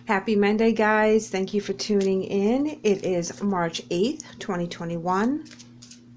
Happy Monday, guys. Thank you for tuning in. It is March 8th, 2021.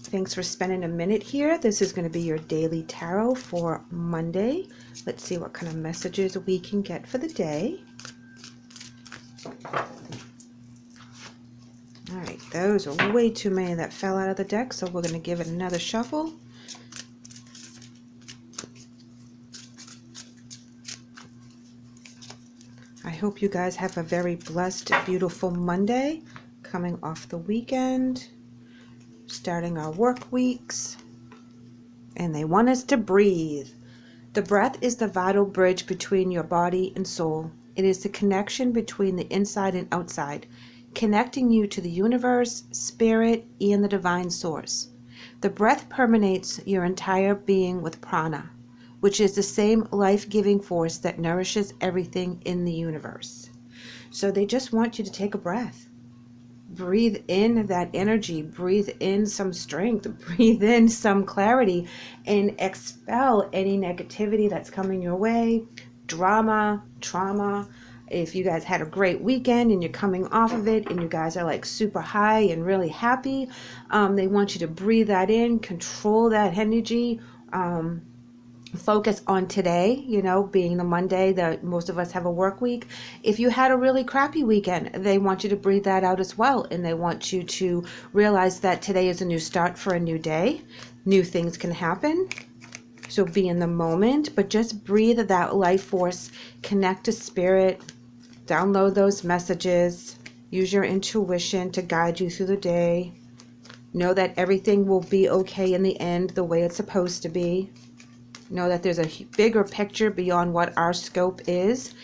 Thanks for spending a minute here. This is going to be your daily tarot for Monday. Let's see what kind of messages we can get for the day. All right, those are way too many that fell out of the deck, so we're going to give it another shuffle. I hope you guys have a very blessed, beautiful Monday, coming off the weekend, starting our work weeks, and they want us to breathe. The breath is the vital bridge between your body and soul. It is the connection between the inside and outside, connecting you to the universe, spirit, and the divine source. The breath permeates your entire being with prana, which is the same life-giving force that nourishes everything in the universe. So they just want you to take a breath. Breathe in that energy, breathe in some strength, breathe in some clarity, and expel any negativity that's coming your way, drama, trauma. If you guys had a great weekend and you're coming off of it and you guys are like super high and really happy, they want you to breathe that in, control that energy, focus on today, being the Monday that most of us have a work week. If you had a really crappy weekend, they want you to breathe that out as well. And they want you to realize that today is a new start for a new day. New things can happen. So be in the moment, but just breathe that life force, connect to spirit, download those messages, use your intuition to guide you through the day. Know that everything will be okay in the end, the way it's supposed to be. Know that there's a bigger picture beyond what our scope is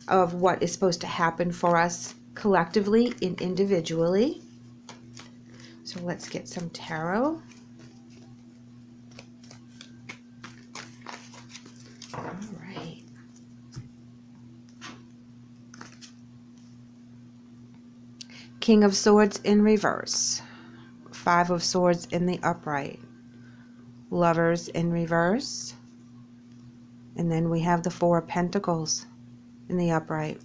of what is supposed to happen for us collectively and individually. So let's get some tarot. All right. King of Swords in reverse. Five of Swords in the upright. Lovers in reverse. And then we have the Four of Pentacles in the upright.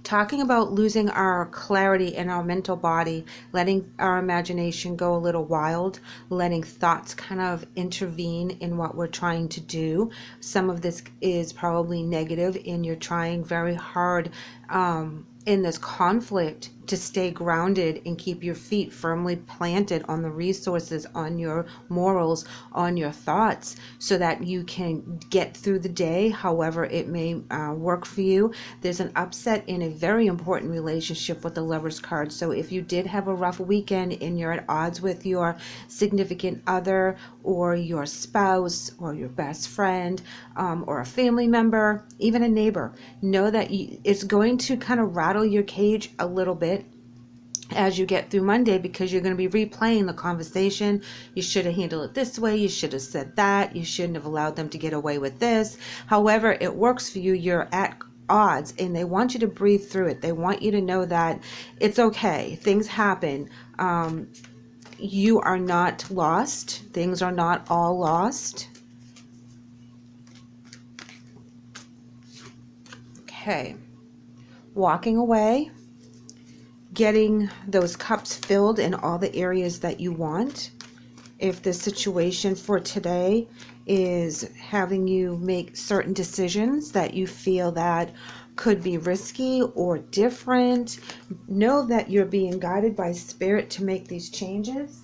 Talking about losing our clarity in our mental body, letting our imagination go a little wild, letting thoughts kind of intervene in what we're trying to do. Some of this is probably negative and you're trying very hard in this conflict to stay grounded and keep your feet firmly planted on the resources, on your morals, on your thoughts, so that you can get through the day however it may work for you. There's an upset in a very important relationship with the Lovers card. So if you did have a rough weekend and you're at odds with your significant other or your spouse or your best friend or a family member, even a neighbor, know that it's going to kind of rattle your cage a little bit as you get through Monday, because you're going to be replaying the conversation. You should have handled it this way. You should have said that. You shouldn't have allowed them to get away with this. However it works for you, you're at odds, and they want you to breathe through it. They want you to know that it's okay. Things happen. You are not lost. Things are not all lost. Okay. Walking away, getting those cups filled in all the areas that you want. If the situation for today is having you make certain decisions that you feel that could be risky or different, know that you're being guided by spirit to make these changes.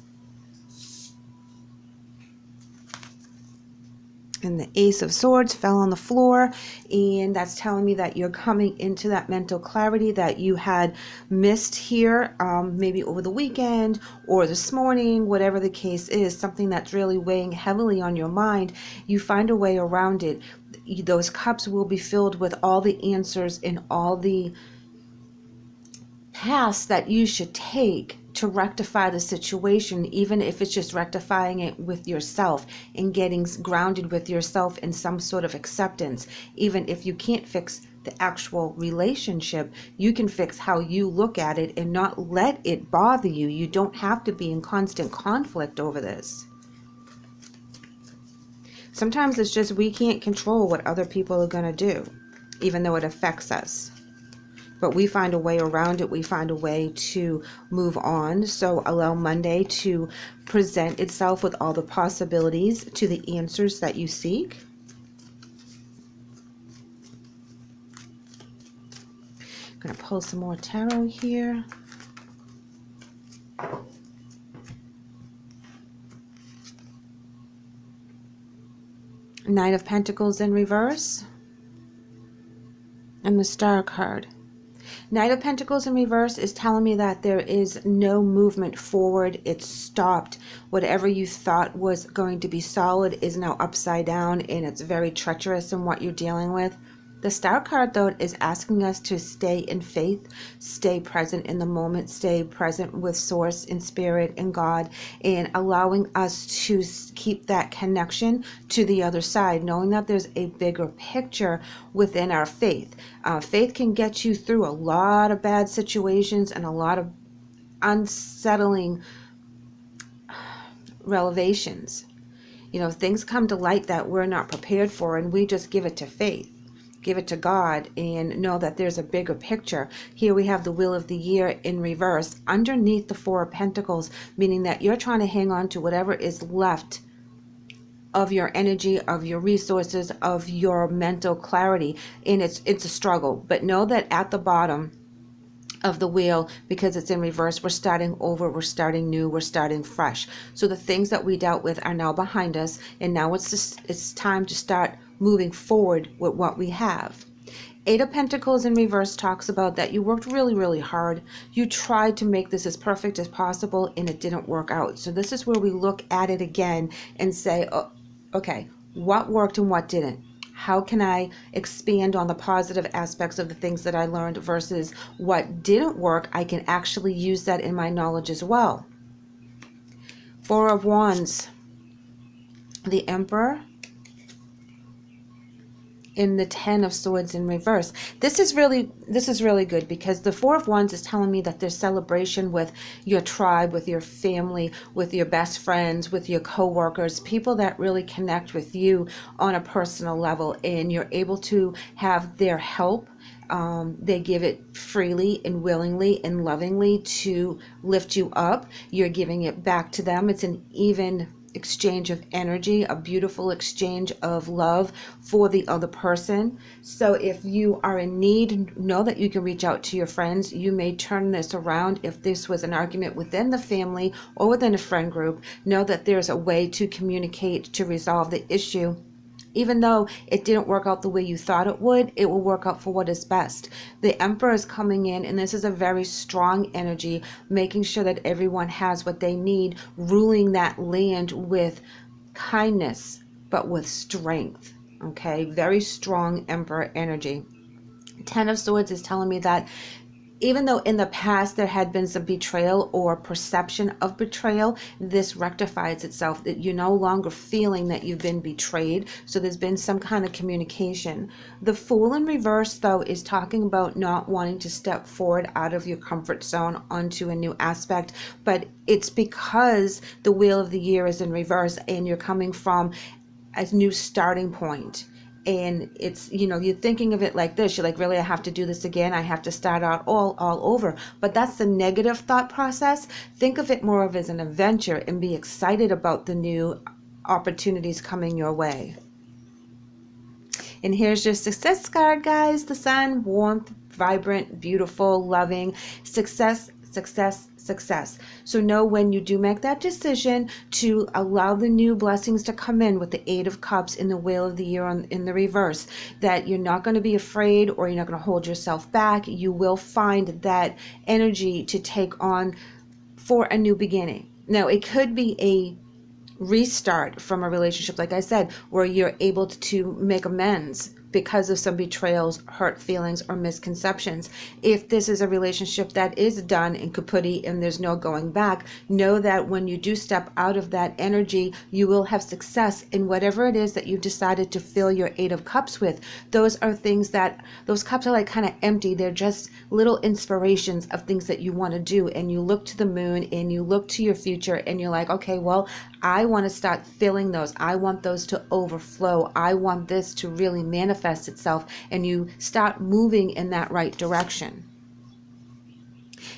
And the Ace of Swords fell on the floor, and that's telling me that you're coming into that mental clarity that you had missed here, maybe over the weekend or this morning, whatever the case is, something that's really weighing heavily on your mind. You find a way around it. Those cups will be filled with all the answers and all the paths that you should take to rectify the situation, even if it's just rectifying it with yourself and getting grounded with yourself in some sort of acceptance. Even if you can't fix the actual relationship, you can fix how you look at it and not let it bother you. You don't have to be in constant conflict over this. Sometimes it's just we can't control what other people are going to do, even though it affects us. but we find a way around it. We find a way to move on. So allow Monday to present itself with all the possibilities to the answers that you seek. I'm going to pull some more tarot here. Knight of Pentacles in reverse. And the Star card. Knight of Pentacles in reverse is telling me that there is no movement forward. It's stopped. Whatever you thought was going to be solid is now upside down, and it's very treacherous in what you're dealing with. The Star card, though, is asking us to stay in faith, stay present in the moment, stay present with Source and Spirit and God, and allowing us to keep that connection to the other side, knowing that there's a bigger picture within our faith. Faith can get you through a lot of bad situations and a lot of unsettling revelations. You know, things come to light that we're not prepared for, and we just give it to faith. Give it to God and know that there's a bigger picture. Here we have the Wheel of the Year in reverse underneath the Four of Pentacles, meaning that you're trying to hang on to whatever is left of your energy, of your resources, of your mental clarity, and it's a struggle. But know that at the bottom of the wheel, because it's in reverse, we're starting over, we're starting new, we're starting fresh. So the things that we dealt with are now behind us, and now it's time to start moving forward with what we have. Eight of Pentacles in reverse talks about that you worked really, really hard. You tried to make this as perfect as possible, and it didn't work out. So this is where we look at it again and say, oh, okay, what worked and what didn't? How can I expand on the positive aspects of the things that I learned versus what didn't work? I can actually use that in my knowledge as well. Four of Wands, the Emperor, in the Ten of Swords in reverse. This is really good, because the Four of Wands is telling me that there's celebration with your tribe, with your family, with your best friends, with your co-workers, people that really connect with you on a personal level, and you're able to have their help. They give it freely and willingly and lovingly to lift you up. You're giving it back to them. It's an even exchange of energy, a beautiful exchange of love for the other person. So if you are in need, know that you can reach out to your friends. You may turn this around. If this was an argument within the family or within a friend group, know that there's a way to communicate to resolve the issue. Even though it didn't work out the way you thought it would, it will work out for what is best. The Emperor is coming in, and this is a very strong energy, making sure that everyone has what they need, ruling that land with kindness, but with strength. Okay, very strong Emperor energy. Ten of Swords is telling me that even though in the past there had been some betrayal or perception of betrayal, this rectifies itself. That you're no longer feeling that you've been betrayed. So there's been some kind of communication. The Fool in reverse, though, is talking about not wanting to step forward out of your comfort zone onto a new aspect. But it's because the Wheel of the Year is in reverse, and you're coming from a new starting point. And it's, you know, you're thinking of it like this. You're like, really, I have to do this again. I have to start out all over. But that's the negative thought process. Think of it more of as an adventure and be excited about the new opportunities coming your way. And here's your success card, guys. The Sun, warmth, vibrant, beautiful, loving, success, success, success. So know when you do make that decision to allow the new blessings to come in with the Eight of Cups in the Wheel of the Year in the reverse, that you're not going to be afraid, or you're not going to hold yourself back. You will find that energy to take on for a new beginning. Now, it could be a restart from a relationship, like I said, where you're able to make amends because of some betrayals, hurt feelings, or misconceptions. If this is a relationship that is done and kaputty and there's no going back, know that when you do step out of that energy, you will have success in whatever it is that you've decided to fill your Eight of Cups with. Those are things that, those cups are like kind of empty. They're just little inspirations of things that you want to do. And you look to the moon and you look to your future and you're like, okay, well, I want to start filling those. I want those to overflow. I want this to really manifest itself, and you start moving in that right direction.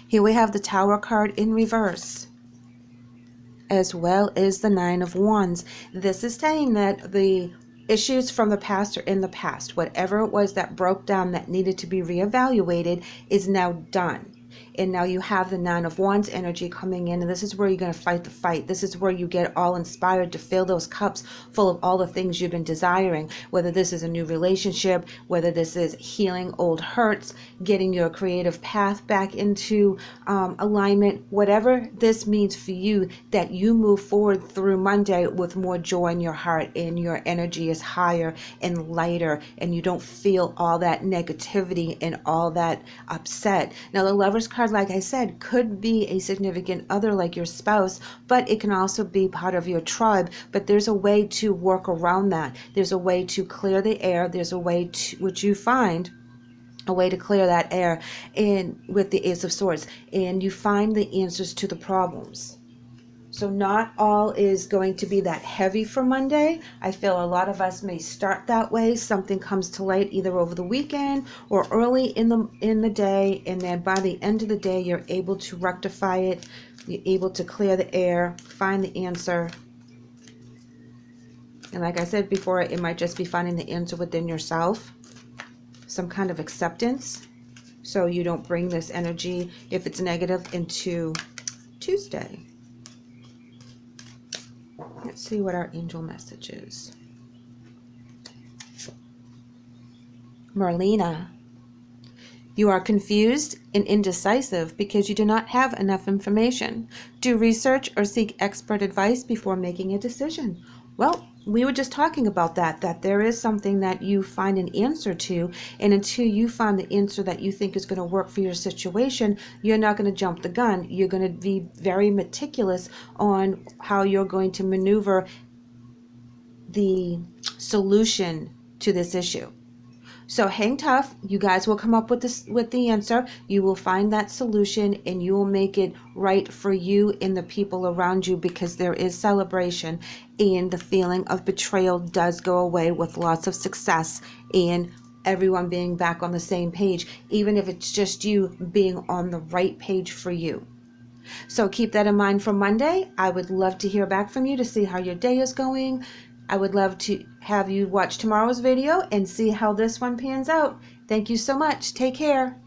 Here we have the Tower card in reverse, as well as the Nine of Wands. This is saying that the issues from the past are in the past. Whatever it was that broke down that needed to be reevaluated is now done. And now you have the Nine of Wands energy coming in, and this is where you're going to fight the fight. This is where you get all inspired to fill those cups full of all the things you've been desiring, whether this is a new relationship, whether this is healing old hurts, getting your creative path back into alignment, whatever this means for you, that you move forward through Monday with more joy in your heart, and your energy is higher and lighter, and you don't feel all that negativity and all that upset. Now, the Lover's card, like I said, could be a significant other like your spouse, but it can also be part of your tribe. But there's a way to work around that. There's a way to clear the air. There's a way to, which you find a way to clear that air in with the Ace of Swords, and you find the answers to the problems. So not all is going to be that heavy for Monday. I feel a lot of us may start that way. Something comes to light either over the weekend or early in the day, and then by the end of the day, you're able to rectify it. You're able to clear the air, find the answer. And like I said before, it might just be finding the answer within yourself, some kind of acceptance, so you don't bring this energy, if it's negative, into Tuesday. Let's see what our angel message is. Merlina, you are confused and indecisive because you do not have enough information. Do research or seek expert advice before making a decision. Well, we were just talking about that there is something that you find an answer to, and until you find the answer that you think is going to work for your situation, you're not going to jump the gun. You're going to be very meticulous on how you're going to maneuver the solution to this issue. So hang tough. You guys will come up with the answer. You will find that solution, and you will make it right for you and the people around you, because there is celebration, and the feeling of betrayal does go away with lots of success and everyone being back on the same page, even if it's just you being on the right page for you. So keep that in mind for Monday. I would love to hear back from you to see how your day is going. I would love to have you watch tomorrow's video and see how this one pans out. Thank you so much. Take care.